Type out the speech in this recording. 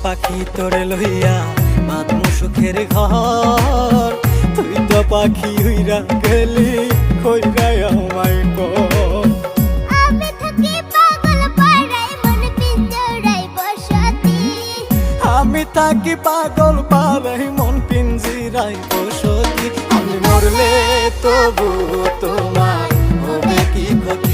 পাখি তোরে লইয়া বাঁধমু সুখের ঘর, তুই তো পাখি হইরা গেলি কইরা আমায় কর। আমি থাকি পাগল পাড়ায় মন পিঞ্জরায় বসতি, আমি থাকি পাগল পাড়ায় মন পিঞ্জিরায় বসতি। আমি মরলে তবু তোমার হবে কি ক্ষতি?